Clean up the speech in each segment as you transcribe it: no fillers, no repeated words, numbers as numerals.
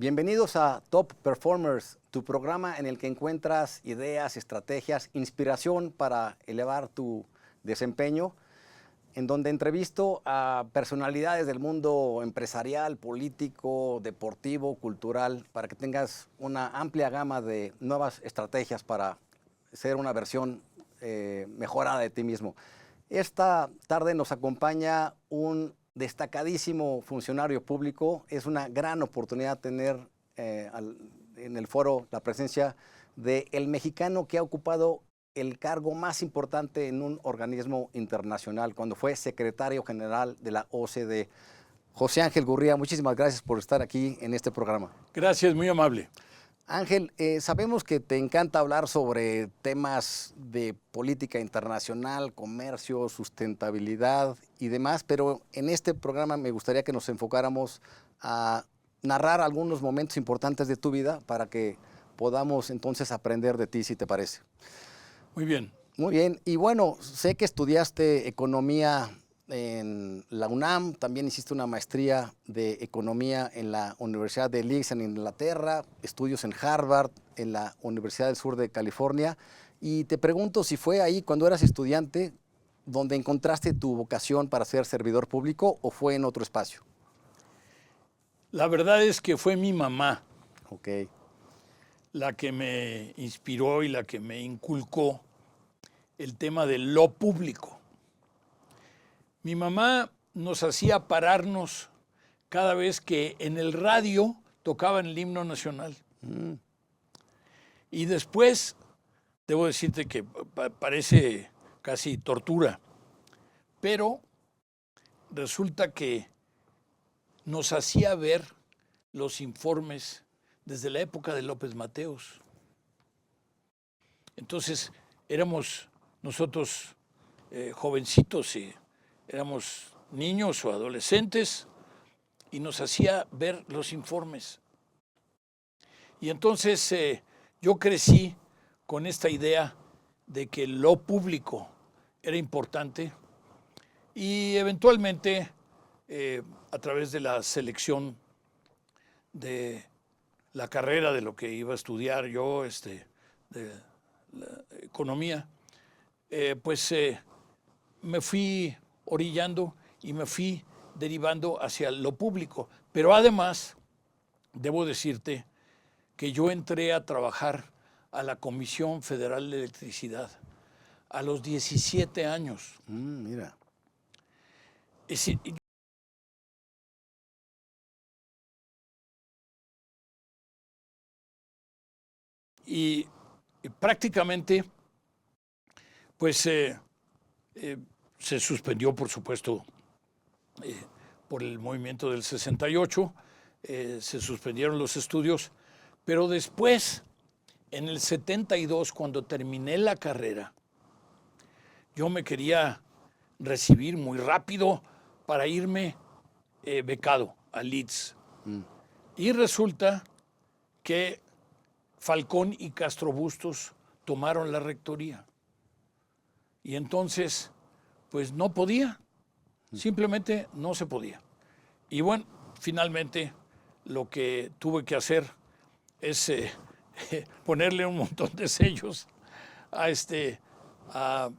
Bienvenidos a Top Performers, tu programa en el que encuentras ideas, estrategias, inspiración para elevar tu desempeño, en donde entrevisto a personalidades del mundo empresarial, político, deportivo, cultural, para que tengas una amplia gama de nuevas estrategias para ser una versión mejorada de ti mismo. Esta tarde nos acompaña un destacadísimo funcionario público. Es una gran oportunidad tener en el foro la presencia del mexicano que ha ocupado el cargo más importante en un organismo internacional, cuando fue secretario general de la OCDE. José Ángel Gurría, muchísimas gracias por estar aquí en este programa. Gracias, muy amable. Ángel, sabemos que te encanta hablar sobre temas de política internacional, comercio, sustentabilidad y demás, pero en este programa me gustaría que nos enfocáramos a narrar algunos momentos importantes de tu vida para que podamos entonces aprender de ti, si te parece. Muy bien. Muy bien, y bueno, sé que estudiaste economía en la UNAM, también hiciste una maestría de economía en la Universidad de Leeds en Inglaterra, estudios en Harvard, en la Universidad del Sur de California, y te pregunto si fue ahí cuando eras estudiante donde encontraste tu vocación para ser servidor público o fue en otro espacio. La verdad es que fue mi mamá Okay. la que me inspiró y la que me inculcó el tema de lo público. Mi mamá nos hacía pararnos cada vez que en el radio tocaban el himno nacional. Y después, debo decirte que parece casi tortura, pero resulta que nos hacía ver los informes desde la época de López Mateos. Entonces, éramos nosotros jovencitos y éramos niños o adolescentes y nos hacía ver los informes. Y entonces yo crecí con esta idea de que lo público era importante y eventualmente a través de la selección de la carrera de lo que iba a estudiar yo, de la economía, me fui orillando y me fui derivando hacia lo público. Pero además, debo decirte que yo entré a trabajar a la Comisión Federal de Electricidad a los 17 años. Mira. Y prácticamente, pues se suspendió, por supuesto, por el movimiento del 68, se suspendieron los estudios, pero después, en el 72, cuando terminé la carrera, yo me quería recibir muy rápido para irme becado a Leeds. Y resulta que Falcón y Castro Bustos tomaron la rectoría. Y entonces, pues no podía, simplemente no se podía. Y bueno, finalmente lo que tuve que hacer es ponerle un montón de sellos a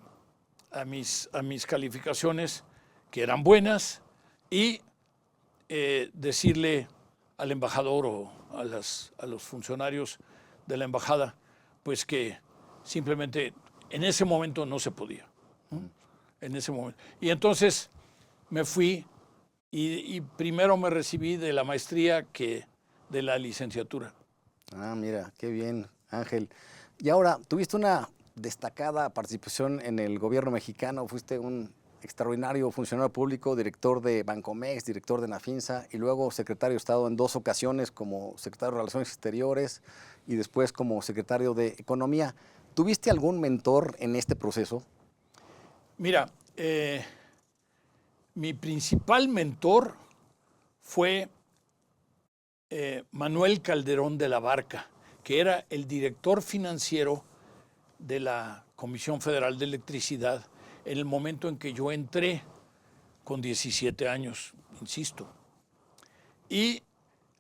mis calificaciones, que eran buenas, y decirle al embajador o a los funcionarios de la embajada, pues que simplemente en ese momento no se podía. En ese momento. Y entonces me fui y primero me recibí de la maestría que de la licenciatura. Ah, mira, qué bien, Ángel. Y ahora, tuviste una destacada participación en el gobierno mexicano, fuiste un extraordinario funcionario público, director de Bancomex, director de Nafinsa y luego secretario de Estado en 2 ocasiones como secretario de Relaciones Exteriores y después como secretario de Economía. ¿Tuviste algún mentor en este proceso? Mira, mi principal mentor fue Manuel Calderón de la Barca, que era el director financiero de la Comisión Federal de Electricidad en el momento en que yo entré con 17 años, insisto. Y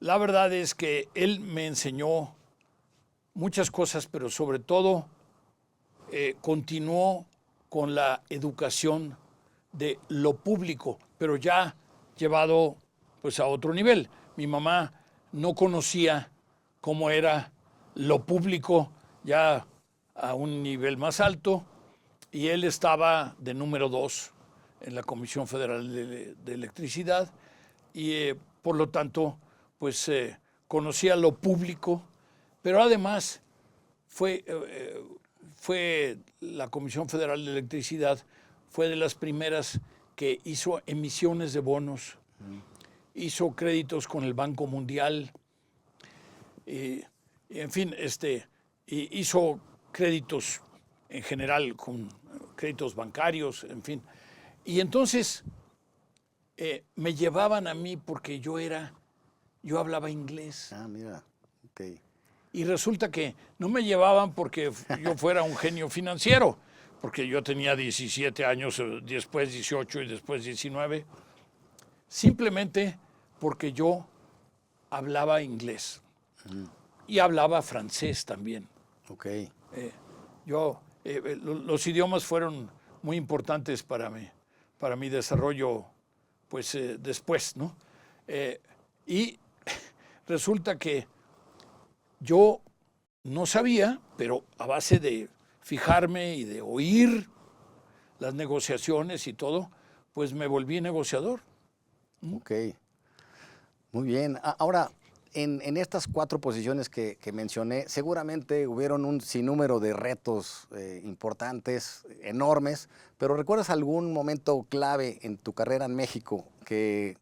la verdad es que él me enseñó muchas cosas, pero sobre todo continuó con la educación de lo público, pero ya llevado pues a otro nivel. Mi mamá no conocía cómo era lo público ya a un nivel más alto y él estaba de número 2 en la Comisión Federal de Electricidad y por lo tanto pues conocía lo público, pero además fue la Comisión Federal de Electricidad, fue de las primeras que hizo emisiones de bonos, hizo créditos con el Banco Mundial, en fin, hizo créditos en general, con créditos bancarios, en fin. Y entonces me llevaban a mí porque yo hablaba inglés. Ah, mira, ok. Y resulta que no me llevaban porque yo fuera un genio financiero, porque yo tenía 17 años, después 18 y después 19, simplemente porque yo hablaba inglés y hablaba francés también. Ok. Los idiomas fueron muy importantes para mi desarrollo, pues después, ¿no? Y resulta que yo no sabía, pero a base de fijarme y de oír las negociaciones y todo, pues me volví negociador. Ok. Muy bien. Ahora, en estas 4 posiciones que mencioné, seguramente hubieron un sinnúmero de retos importantes, enormes, pero ¿recuerdas algún momento clave en tu carrera en México que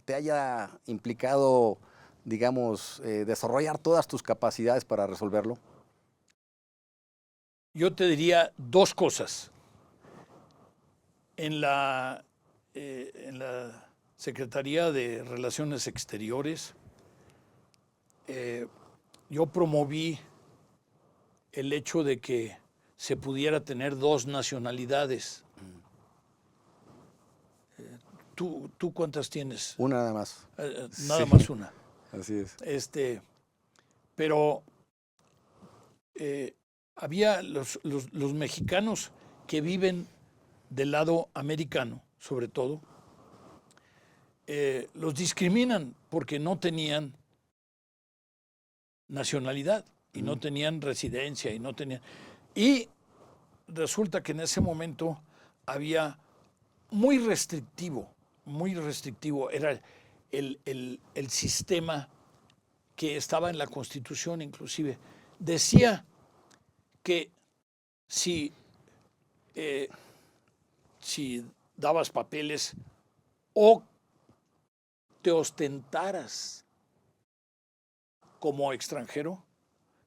te haya implicado, digamos, desarrollar todas tus capacidades para resolverlo? Yo te diría 2 cosas. En la Secretaría de Relaciones Exteriores, yo promoví el hecho de que se pudiera tener 2 nacionalidades. ¿Tú cuántas tienes? Una nada más. Nada Sí, más una. así es. Pero había los mexicanos que viven del lado americano, sobre todo, los discriminan porque no tenían nacionalidad y no tenían residencia y no tenían... Y resulta que en ese momento había muy restrictivo, era el sistema que estaba en la Constitución inclusive. Decía que si dabas papeles o te ostentaras como extranjero,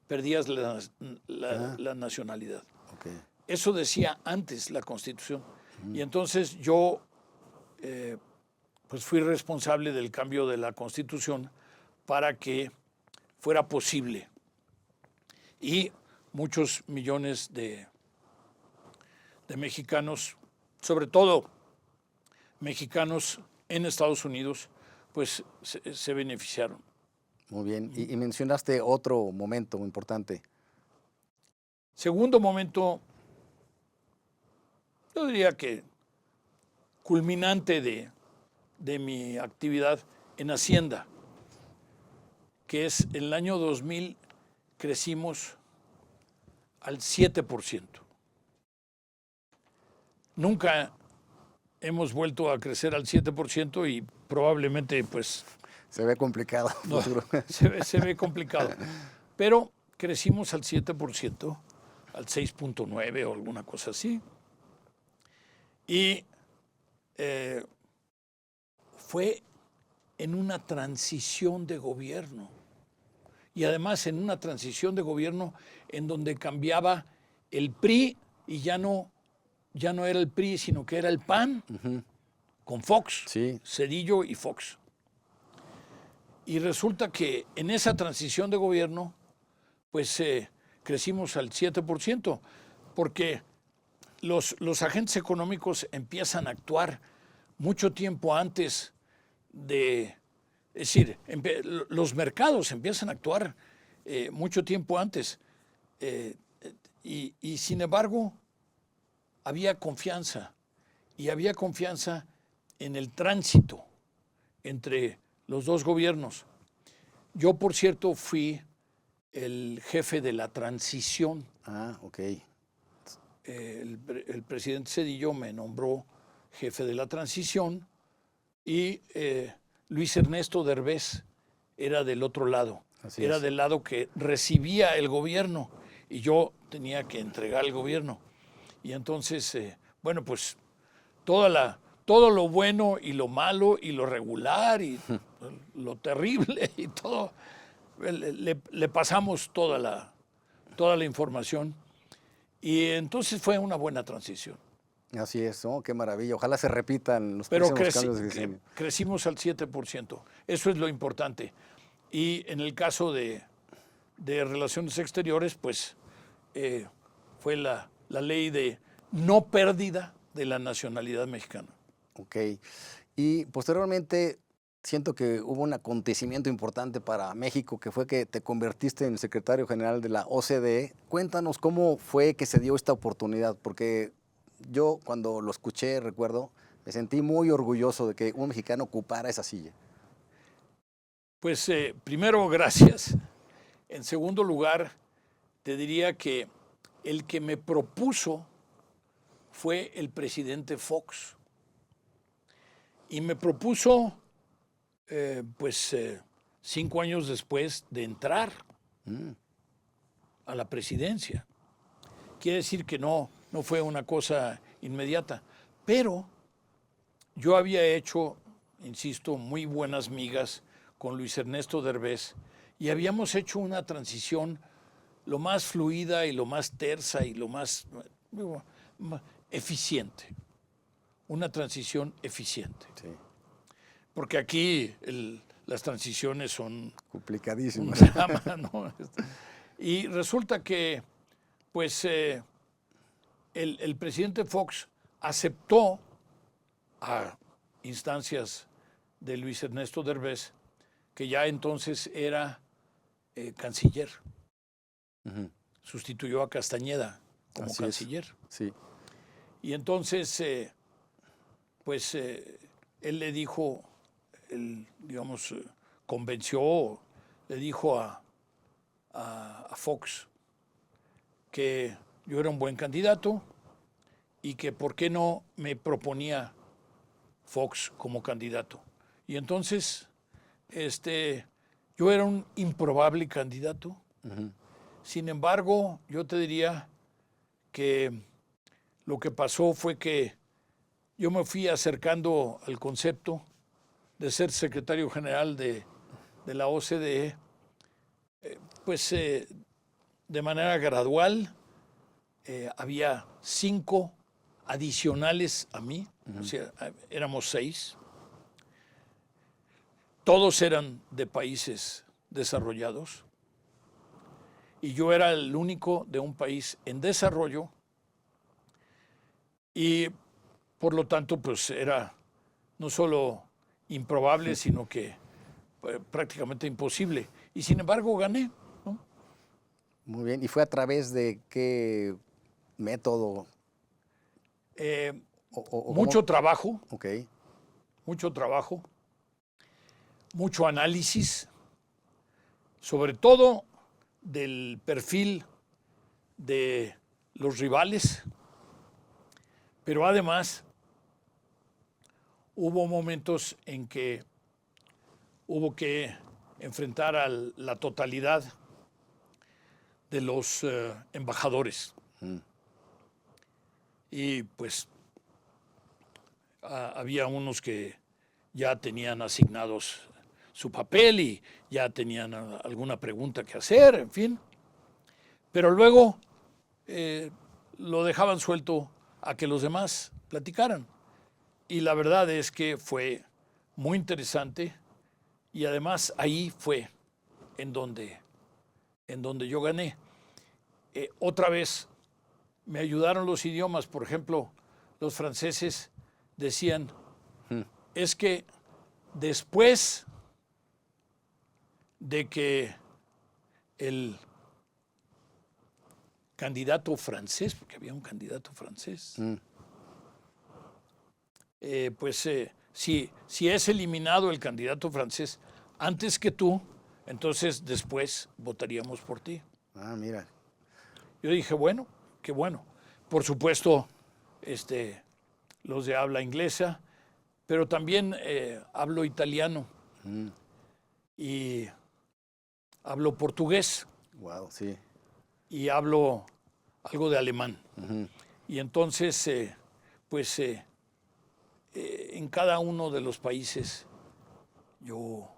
perdías la nacionalidad. Okay. Eso decía antes la Constitución. Y entonces yo pues fui responsable del cambio de la Constitución para que fuera posible. Y muchos millones de mexicanos, sobre todo mexicanos en Estados Unidos, pues se beneficiaron. Muy bien. Y mencionaste otro momento importante. Segundo momento, yo diría que culminante de mi actividad en Hacienda, que es en el año 2000 crecimos al 7%. Nunca hemos vuelto a crecer al 7% y probablemente pues... Se ve complicado. No, se ve complicado. Pero crecimos al 7%, al 6.9 o alguna cosa así. Y fue en una transición de gobierno. Y además en una transición de gobierno en donde cambiaba el PRI y ya no era el PRI, sino que era el PAN, con Fox, Sí. Zedillo y Fox. Y resulta que en esa transición de gobierno, pues crecimos al 7%, porque los agentes económicos empiezan a actuar mucho tiempo antes de Es decir, los mercados empiezan a actuar mucho tiempo antes. Y sin embargo, había confianza. Y había confianza en el tránsito entre los dos gobiernos. Yo, por cierto, fui el jefe de la transición. Ah, ok. El presidente Zedillo me nombró jefe de la transición y Luis Ernesto Derbez era del otro lado. Así era es. del lado que recibía el gobierno y yo tenía que entregar el gobierno. Y entonces, bueno, pues todo lo bueno y lo malo y lo regular y lo terrible y todo, le pasamos toda la información. Y entonces fue una buena transición. Así es, ¿no? Qué maravilla. Ojalá se repitan los Pero próximos cambios de diseño. crecimos al 7%. Eso es lo importante. Y en el caso de relaciones exteriores, pues fue la ley de no pérdida de la nacionalidad mexicana. Ok. Y posteriormente siento que hubo un acontecimiento importante para México, que fue que te convertiste en el secretario general de la OCDE. Cuéntanos cómo fue que se dio esta oportunidad, porque yo cuando lo escuché, recuerdo, me sentí muy orgulloso de que un mexicano ocupara esa silla. Pues primero, gracias. En segundo lugar, te diría que el que me propuso fue el presidente Fox. Y me propuso, 5 años después de entrar a la presidencia. Quiere decir que no fue una cosa inmediata. Pero yo había hecho, insisto, muy buenas migas con Luis Ernesto Derbez y habíamos hecho una transición lo más fluida y lo más tersa y lo más eficiente. Una transición eficiente. Sí. Porque aquí las transiciones son Complicadísimas. un drama, ¿no? Y resulta que, pues, el presidente Fox aceptó a instancias de Luis Ernesto Derbez, que ya entonces era canciller. Sustituyó a Castañeda como Así canciller. Es. Sí. Y entonces, él le dijo, convenció, le dijo a Fox que yo era un buen candidato y que por qué no me proponía Fox como candidato. Y entonces, yo era un improbable candidato. Sin embargo, yo te diría que lo que pasó fue que yo me fui acercando al concepto de ser secretario general de la OCDE, de manera gradual. Había 5 adicionales a mí, o sea, éramos 6. Todos eran de países desarrollados y yo era el único de un país en desarrollo y por lo tanto pues era no solo improbable, sino que prácticamente imposible. Y sin embargo gané, ¿no? Muy bien. ¿Y fue a través de qué método? Mucho trabajo. Ok. Mucho trabajo, mucho análisis, sobre todo del perfil de los rivales, pero además hubo momentos en que hubo que enfrentar a la totalidad de los embajadores. Y pues había unos que ya tenían asignados su papel y ya tenían alguna pregunta que hacer, en fin. Pero luego lo dejaban suelto a que los demás platicaran. Y la verdad es que fue muy interesante y además ahí fue en donde yo gané. Otra vez me ayudaron los idiomas. Por ejemplo, los franceses decían, es que después de que el candidato francés, porque había un candidato francés, si es eliminado el candidato francés antes que tú, entonces después votaríamos por ti. Ah, mira. Yo dije, bueno, qué bueno. Por supuesto, los de habla inglesa, pero también hablo italiano y hablo portugués. Wow, sí. Y hablo algo de alemán. Y entonces, en cada uno de los países yo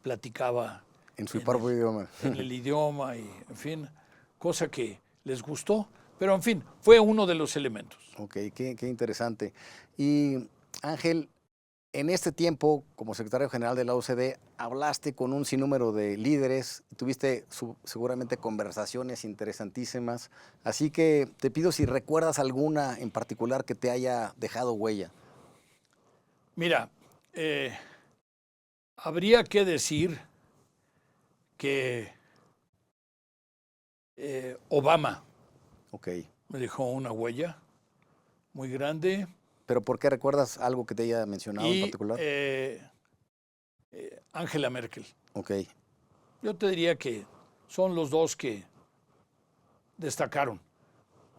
platicaba En su propio idioma. en el idioma y, en fin, cosa que les gustó. Pero, en fin, fue uno de los elementos. Ok, qué interesante. Y, Ángel, en este tiempo, como secretario general de la OCDE, hablaste con un sinnúmero de líderes, tuviste seguramente conversaciones interesantísimas, así que te pido si recuerdas alguna en particular que te haya dejado huella. Mira, habría que decir que Obama me dejó una huella muy grande. ¿Pero por qué recuerdas algo que te haya mencionado en particular? Angela Merkel. Ok. Yo te diría que son los dos que destacaron.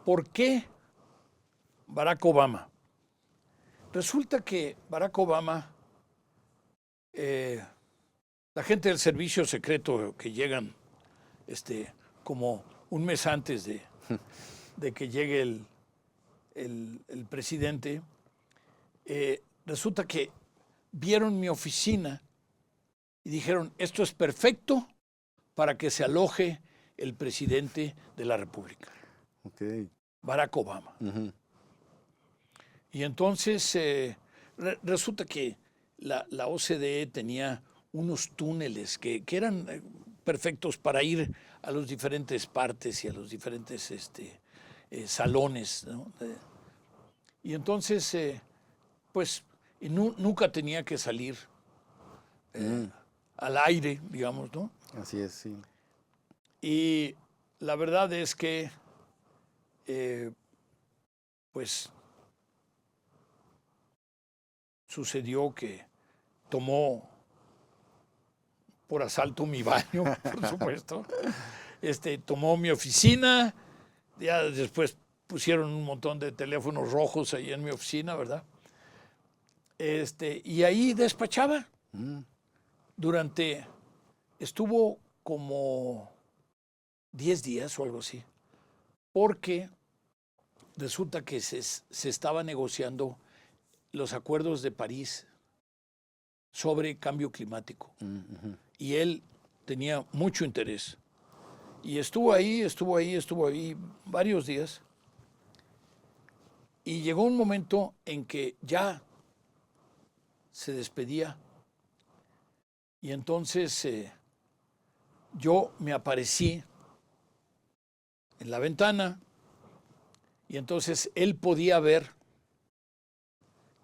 ¿Por qué Barack Obama? Resulta que Barack Obama, la gente del servicio secreto que llegan como un mes antes de que llegue el presidente, resulta que vieron mi oficina y dijeron, esto es perfecto para que se aloje el presidente de la República, Barack Obama. Y entonces resulta que la OCDE tenía unos túneles que eran perfectos para ir a las diferentes partes y a los diferentes salones, ¿no? Y entonces, nunca tenía que salir al aire, digamos, ¿no? Así es, sí. Y la verdad es que, sucedió que tomó por asalto mi baño, por supuesto. Tomó mi oficina, ya después pusieron un montón de teléfonos rojos ahí en mi oficina, ¿verdad? Y ahí despachaba. Estuvo como 10 días o algo así, porque resulta que se estaba negociando los acuerdos de París sobre cambio climático. Y él tenía mucho interés. Y estuvo ahí varios días. Y llegó un momento en que ya se despedía. Y entonces yo me aparecí en la ventana y entonces él podía ver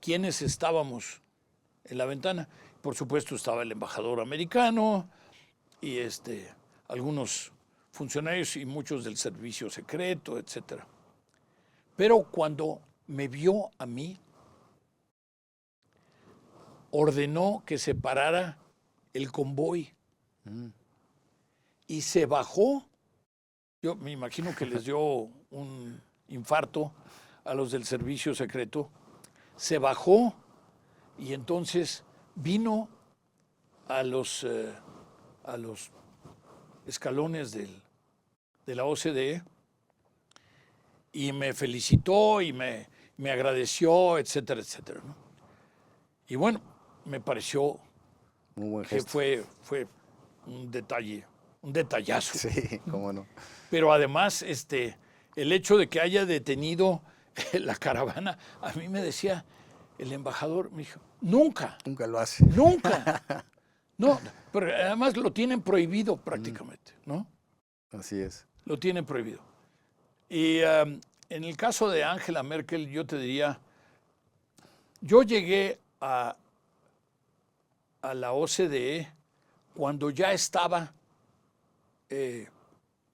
quiénes estábamos en la ventana. Por supuesto estaba el embajador americano y algunos funcionarios y muchos del servicio secreto, etc. Pero cuando me vio a mí, ordenó que se parara el convoy y se bajó. Yo me imagino que les dio un infarto a los del servicio secreto. Se bajó y entonces vino a los escalones de la OCDE y me felicitó y me agradeció, etcétera, etcétera, ¿no? Y bueno, me pareció muy buen que gesto. fue un detalle, un detallazo. Sí, cómo no. Pero además, el hecho de que haya detenido la caravana, a mí me decía el embajador, me dijo, nunca. Nunca lo hace. Nunca. No, pero además lo tienen prohibido prácticamente, ¿no? Así es. Lo tienen prohibido. Y en el caso de Angela Merkel, yo te diría, yo llegué a la OCDE cuando ya estaba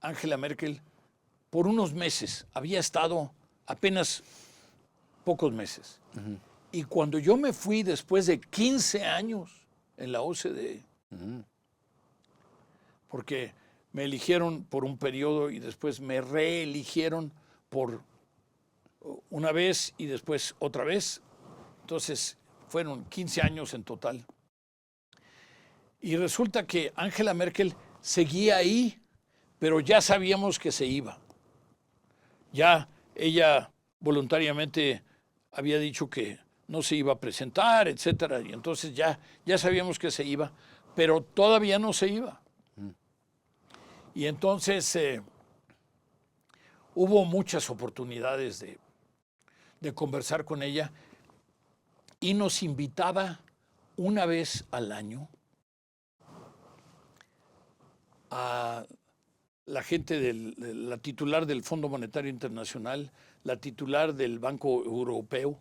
Angela Merkel por unos meses, había estado apenas pocos meses. Y cuando yo me fui después de 15 años en la OCDE, porque me eligieron por un periodo y después me reeligieron por una vez y después otra vez. Entonces fueron 15 años en total. Y resulta que Angela Merkel seguía ahí, pero ya sabíamos que se iba. Ya ella voluntariamente había dicho que no se iba a presentar, etcétera, y entonces ya sabíamos que se iba, pero todavía no se iba. Y entonces hubo muchas oportunidades de conversar con ella y nos invitaba una vez al año a la gente la titular del Fondo Monetario Internacional, la titular del Banco Europeo,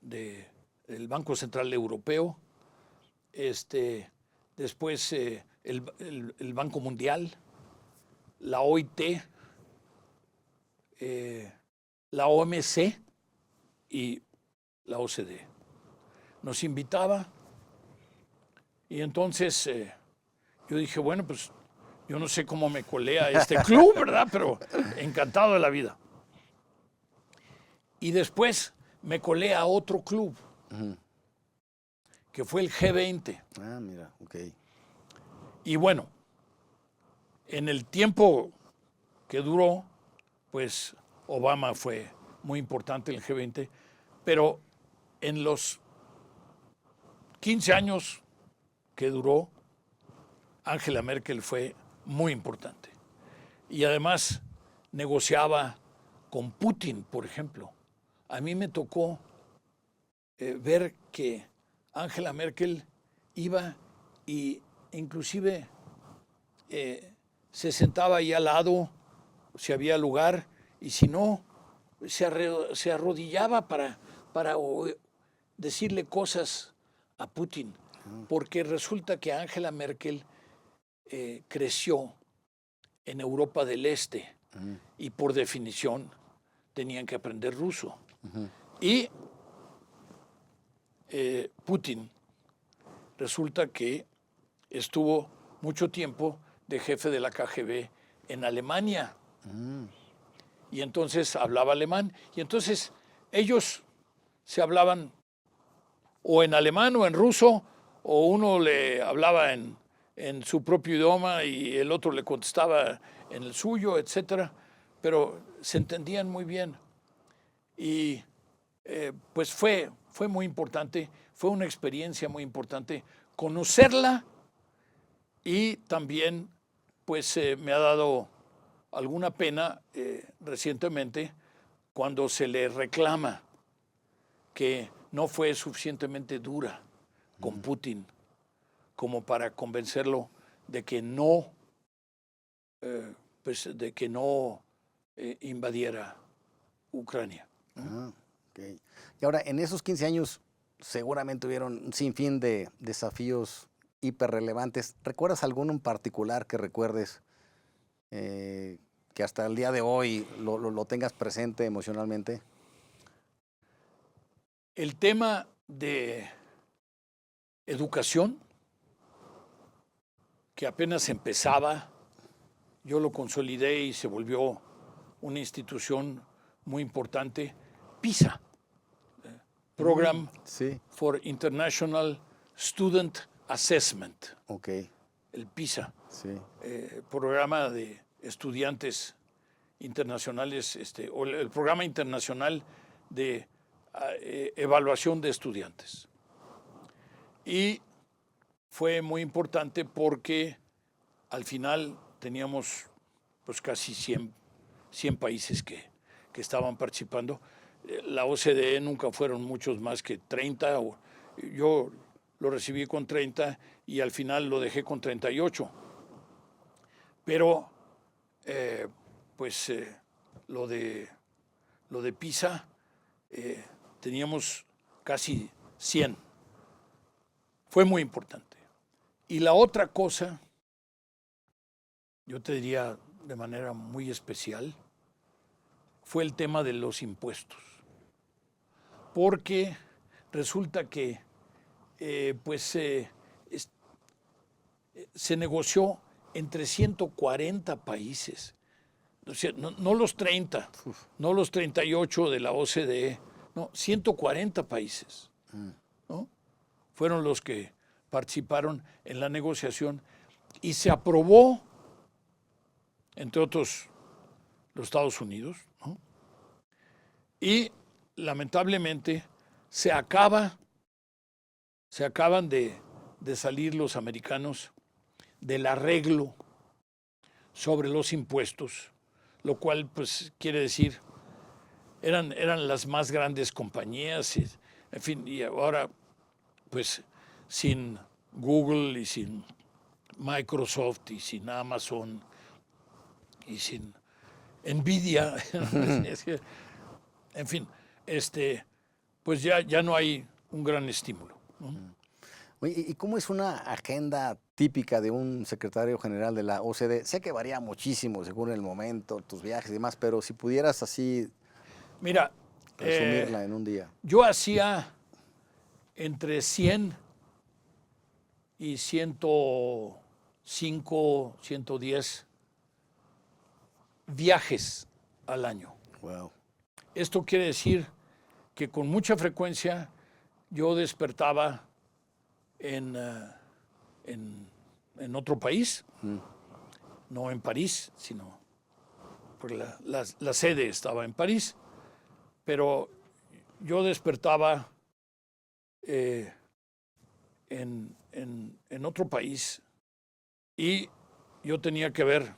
del Banco Central Europeo, después el Banco Mundial, la OIT, la OMC y la OCDE. Nos invitaba y entonces yo dije, bueno, pues yo no sé cómo me colé a este club, ¿verdad? Pero encantado de la vida. Y después me colé a otro club, que fue el G20. Ah, mira, ok. Y bueno, en el tiempo que duró, pues Obama fue muy importante en el G20, pero en los 15 años que duró, Angela Merkel fue muy importante. Y además negociaba con Putin, por ejemplo. A mí me tocó ver que Angela Merkel iba y inclusive se sentaba ahí al lado, si había lugar, y si no, se arrodillaba para decirle cosas a Putin, porque resulta que Angela Merkel creció en Europa del Este y por definición tenían que aprender ruso. Y Putin resulta que estuvo mucho tiempo de jefe de la KGB en Alemania. Y entonces hablaba alemán. Y entonces ellos se hablaban o en alemán o en ruso, o uno le hablaba en su propio idioma y el otro le contestaba en el suyo, etcétera. Pero se entendían muy bien. Y pues fue muy importante, fue una experiencia muy importante conocerla y también pues me ha dado alguna pena recientemente cuando se le reclama que no fue suficientemente dura con Putin como para convencerlo de que no, invadiera Ucrania. Ah, okay. Y ahora, en esos 15 años seguramente hubieron un sinfín de desafíos hiperrelevantes. ¿Recuerdas alguno en particular que recuerdes que hasta el día de hoy lo tengas presente emocionalmente? El tema de educación, que apenas empezaba, yo lo consolidé y se volvió una institución muy importante. PISA, Program for International Student Assessment. Okay. El PISA, sí. Programa de estudiantes internacionales, o el Programa Internacional de Evaluación de Estudiantes. Y fue muy importante porque al final teníamos pues casi 100 países que estaban participando. La OCDE nunca fueron muchos más que 30. Yo lo recibí con 30 y al final lo dejé con 38. Pero lo de PISA teníamos casi 100. Fue muy importante. Y la otra cosa, yo te diría de manera muy especial, fue el tema de los impuestos. Porque resulta que se negoció entre 140 países, o sea, no los 30, no los 38 de la OCDE, no, 140 países, ¿no? Fueron los que participaron en la negociación y se aprobó, entre otros, los Estados Unidos, ¿no? Y lamentablemente se acaban de salir los americanos del arreglo sobre los impuestos, lo cual pues quiere decir, eran las más grandes compañías, en fin, y ahora pues sin Google y sin Microsoft y sin Amazon y sin Nvidia, en fin, pues ya no hay un gran estímulo, ¿no? Oye, ¿y cómo es una agenda típica de un secretario general de la OCDE? Sé que varía muchísimo según el momento, tus viajes y demás, pero si pudieras así Mira, resumirla en un día. yo hacía entre 100 y 105, 110 viajes al año. Wow. Esto quiere decir que con mucha frecuencia yo despertaba en otro país, no en París, sino porque la sede estaba en París, pero yo despertaba en otro país y yo tenía que ver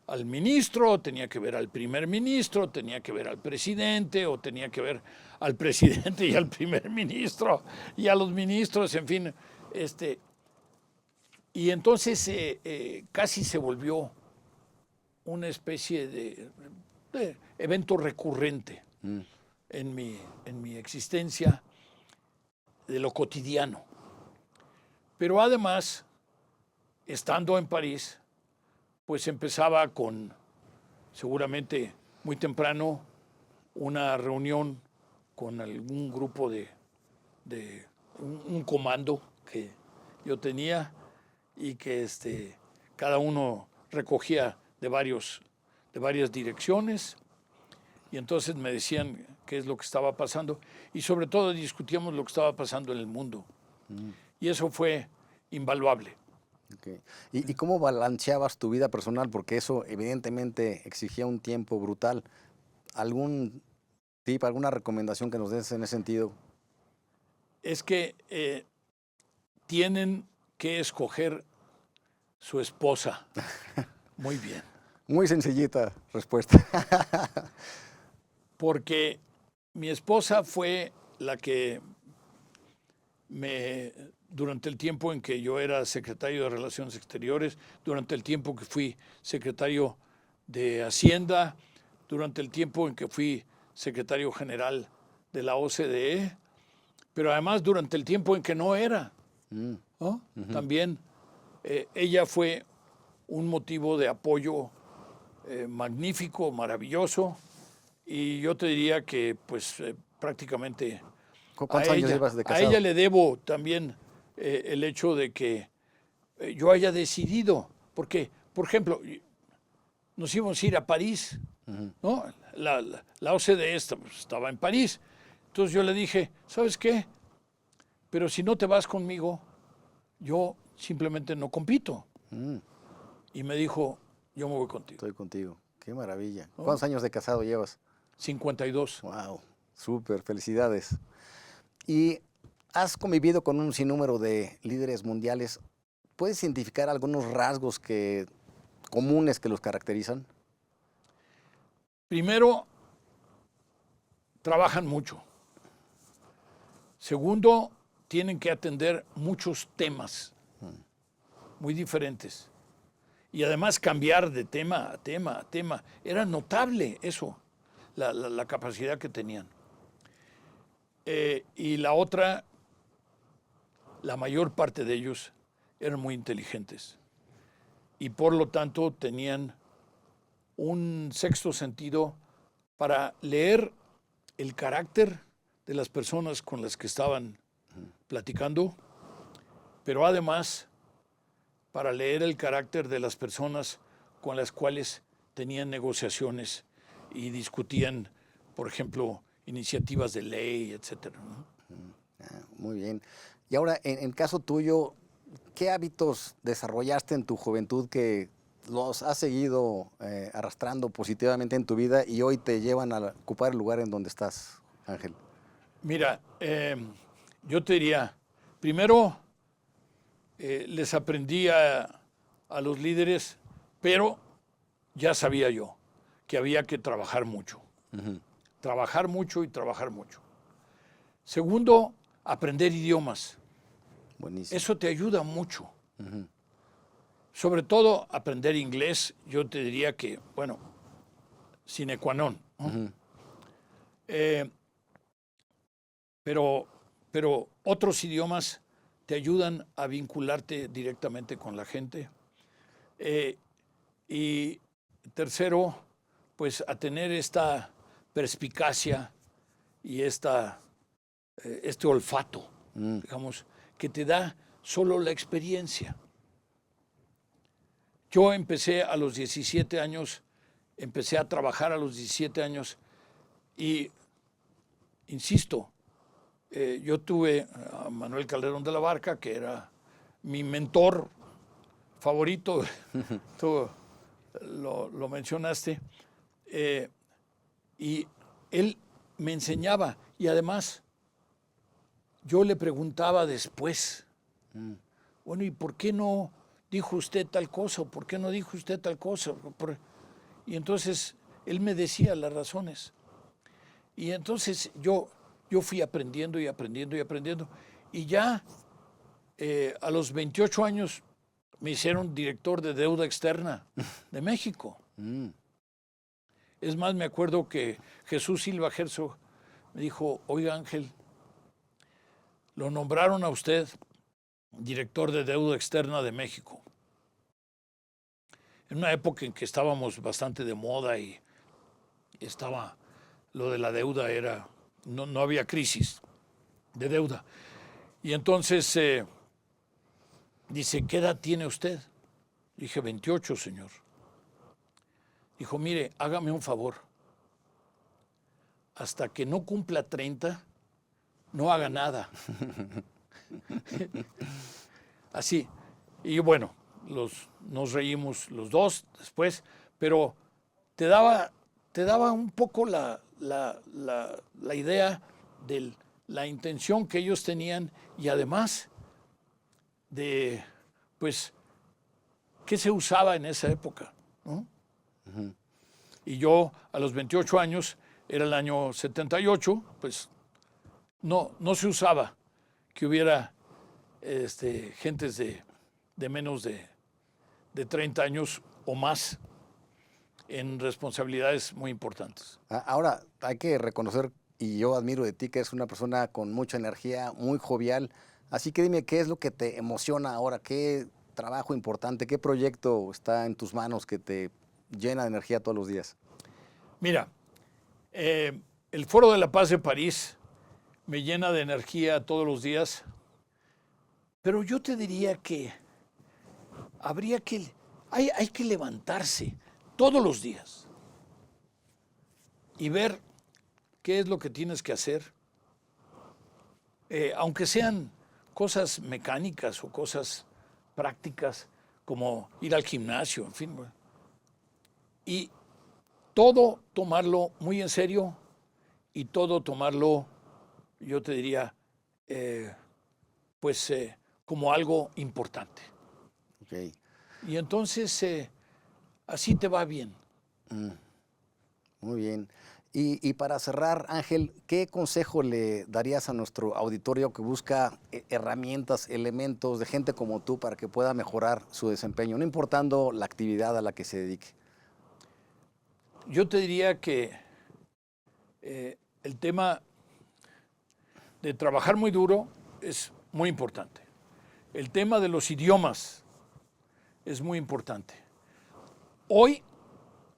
al ministro, tenía que ver al primer ministro, tenía que ver al presidente, o tenía que ver al presidente y al primer ministro y a los ministros, en fin. Y entonces casi se volvió una especie de evento recurrente en mi existencia de lo cotidiano. Pero además, estando en París, pues empezaba con, seguramente muy temprano, una reunión con algún grupo de un comando que yo tenía y que cada uno recogía de varias direcciones, y entonces me decían qué es lo que estaba pasando y sobre todo discutíamos lo que estaba pasando en el mundo. Y eso fue invaluable. Okay. ¿Y cómo balanceabas tu vida personal? Porque eso evidentemente exigía un tiempo brutal. ¿Algún tip, alguna recomendación que nos des en ese sentido? Es que tienen que escoger su esposa muy bien. Muy sencillita respuesta. Porque mi esposa fue la que durante el tiempo en que yo era secretario de Relaciones Exteriores, durante el tiempo que fui secretario de Hacienda, durante el tiempo en que fui secretario general de la OCDE, pero además durante el tiempo en que no era, ¿no? También ella fue un motivo de apoyo magnífico, maravilloso, y yo te diría que pues prácticamente ¿Cuántos años llevas de a casado? ella le debo también el hecho de que yo haya decidido, porque, por ejemplo, nos íbamos a ir a París, ¿no? La OCDE estaba en París. Entonces yo le dije, ¿sabes qué? Pero si no te vas conmigo, yo simplemente no compito. Y me dijo, yo me voy contigo. Estoy contigo. Qué maravilla. ¿No? ¿Cuántos años de casado llevas? 52. Wow, súper, felicidades. Y has convivido con un sinnúmero de líderes mundiales. ¿Puedes identificar algunos rasgos comunes que los caracterizan? Primero, trabajan mucho. Segundo, tienen que atender muchos temas muy diferentes. Y además cambiar de tema a tema a tema. Era notable eso, la capacidad que tenían. Y la otra, la mayor parte de ellos eran muy inteligentes y por lo tanto tenían un sexto sentido para leer el carácter de las personas con las que estaban platicando, pero además para leer el carácter de las personas con las cuales tenían negociaciones y discutían, por ejemplo, iniciativas de ley, etcétera, ¿no? Muy bien. Y ahora, en caso tuyo, ¿qué hábitos desarrollaste en tu juventud que los has seguido arrastrando positivamente en tu vida y hoy te llevan a ocupar el lugar en donde estás, Ángel? Mira, yo te diría, primero les aprendí a los líderes, pero ya sabía yo que había que trabajar mucho. Trabajar mucho y trabajar mucho. Segundo, aprender idiomas. Buenísimo. Eso te ayuda mucho. Sobre todo aprender inglés, yo te diría que, bueno, sine qua non, ¿no? Pero otros idiomas te ayudan a vincularte directamente con la gente. Y tercero, pues a tener esta perspicacia y este olfato, digamos, que te da solo la experiencia. Yo empecé a los 17 años, empecé a trabajar a los 17 años y, insisto, yo tuve a Manuel Calderón de la Barca, que era mi mentor favorito, tú lo mencionaste, y él me enseñaba y además yo le preguntaba después, bueno, ¿y por qué no dijo usted tal cosa? ¿O por qué no dijo usted tal cosa? Y entonces él me decía las razones. Y entonces yo fui aprendiendo y aprendiendo y aprendiendo. Y ya a los 28 años me hicieron director de deuda externa de México. Es más, me acuerdo que Jesús Silva Herzog me dijo, oiga Ángel, lo nombraron a usted director de deuda externa de México. En una época en que estábamos bastante de moda y estaba lo de la deuda, no había crisis de deuda. Y entonces dice, ¿qué edad tiene usted? Dije, 28, señor. Dijo, mire, hágame un favor. Hasta que no cumpla 30, no haga nada. Así. Y bueno, nos reímos los dos después, pero te daba un poco la idea de la intención que ellos tenían y además de, pues, qué se usaba en esa época, ¿no? Y yo a los 28 años, era el año 78, pues no se usaba que hubiera gentes de menos de 30 años o más en responsabilidades muy importantes. Ahora, hay que reconocer, y yo admiro de ti, que eres una persona con mucha energía, muy jovial. Así que dime, ¿qué es lo que te emociona ahora? ¿Qué trabajo importante, qué proyecto está en tus manos que te llena de energía todos los días? Mira, el Foro de la Paz de París me llena de energía todos los días, pero yo te diría que hay que levantarse todos los días y ver qué es lo que tienes que hacer, aunque sean cosas mecánicas o cosas prácticas como ir al gimnasio, en fin. Y todo tomarlo muy en serio y todo tomarlo, yo te diría, como algo importante. Okay. Y entonces así te va bien. Muy bien. Y para cerrar, Ángel, ¿qué consejo le darías a nuestro auditorio que busca herramientas, elementos de gente como tú para que pueda mejorar su desempeño, no importando la actividad a la que se dedique? Yo te diría que el tema de trabajar muy duro es muy importante. el tema de los idiomas es muy importante. Hoy,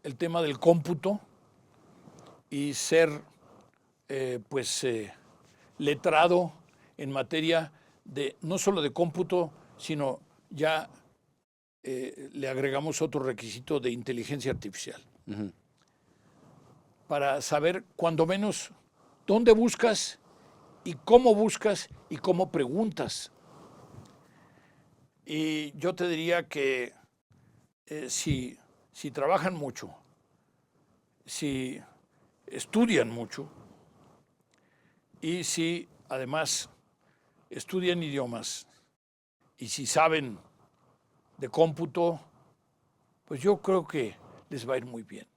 el tema del cómputo y ser, letrado en materia de, no solo de cómputo, sino ya le agregamos otro requisito de inteligencia artificial. Ujú. Para saber, cuando menos, dónde buscas y cómo preguntas. Y yo te diría que si trabajan mucho, si estudian mucho y si además estudian idiomas y si saben de cómputo, pues yo creo que les va a ir muy bien.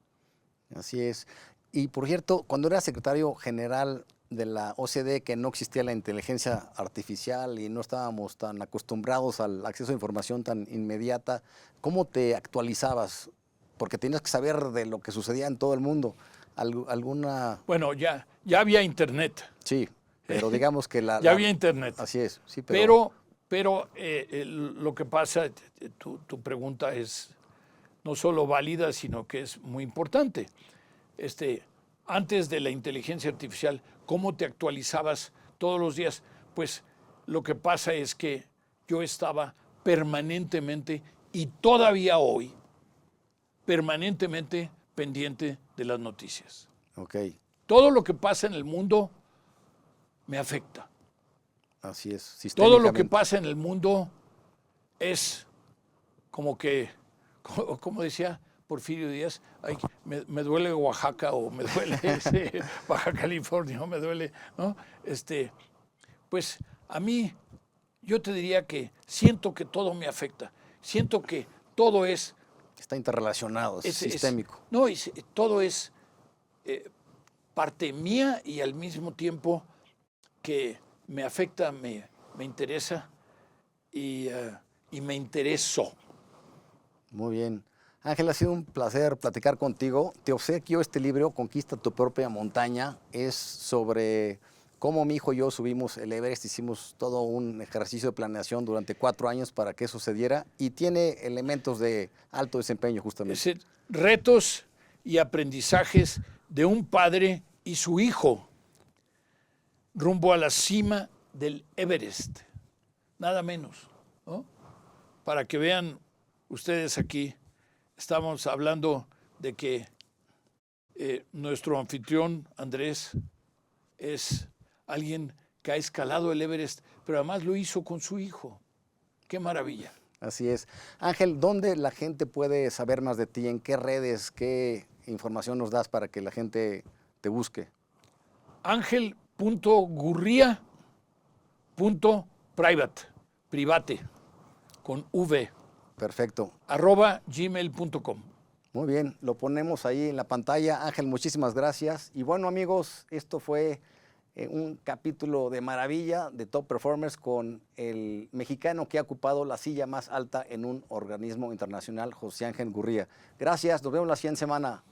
Así es. Y por cierto, cuando era secretario general de la OCDE, que no existía la inteligencia artificial y no estábamos tan acostumbrados al acceso a información tan inmediata, ¿cómo te actualizabas? Porque tenías que saber de lo que sucedía en todo el mundo. ¿Alguna...? Bueno, ya había internet. Sí, pero digamos que Ya había internet. Así es, sí, Pero lo que pasa, tu pregunta es no solo válida, sino que es muy importante. Antes de la inteligencia artificial, ¿cómo te actualizabas todos los días? Pues lo que pasa es que yo estaba permanentemente, y todavía hoy, permanentemente pendiente de las noticias. Ok, Todo lo que pasa en el mundo me afecta. así es. Todo lo que Sistémicamente. pasa en el mundo es como que, como decía Porfirio Díaz, ay, me duele Oaxaca o me duele Baja California o me duele, ¿no? Pues a mí, yo te diría que siento que todo me afecta. Siento que todo es... Está interrelacionado, es sistémico. Todo es parte mía y al mismo tiempo que me afecta, me interesa y me interesó. Muy bien. Ángel, ha sido un placer platicar contigo. Te obsequio este libro, Conquista tu propia montaña. Es sobre cómo mi hijo y yo subimos el Everest. Hicimos todo un ejercicio de planeación durante 4 años para que eso se diera y tiene elementos de alto desempeño justamente. Retos y aprendizajes de un padre y su hijo rumbo a la cima del Everest. Nada menos, ¿no? Para que vean ustedes aquí, estamos hablando de que nuestro anfitrión, Andrés, es alguien que ha escalado el Everest, pero además lo hizo con su hijo. ¡Qué maravilla! Así es. Ángel, ¿dónde la gente puede saber más de ti? ¿En qué redes, qué información nos das para que la gente te busque? Private, con V, Perfecto. @gmail.com. Muy bien, lo ponemos ahí en la pantalla. Ángel, muchísimas gracias. Y bueno, amigos, esto fue un capítulo de maravilla de Top Performers con el mexicano que ha ocupado la silla más alta en un organismo internacional, José Ángel Gurría. Gracias, nos vemos la siguiente semana.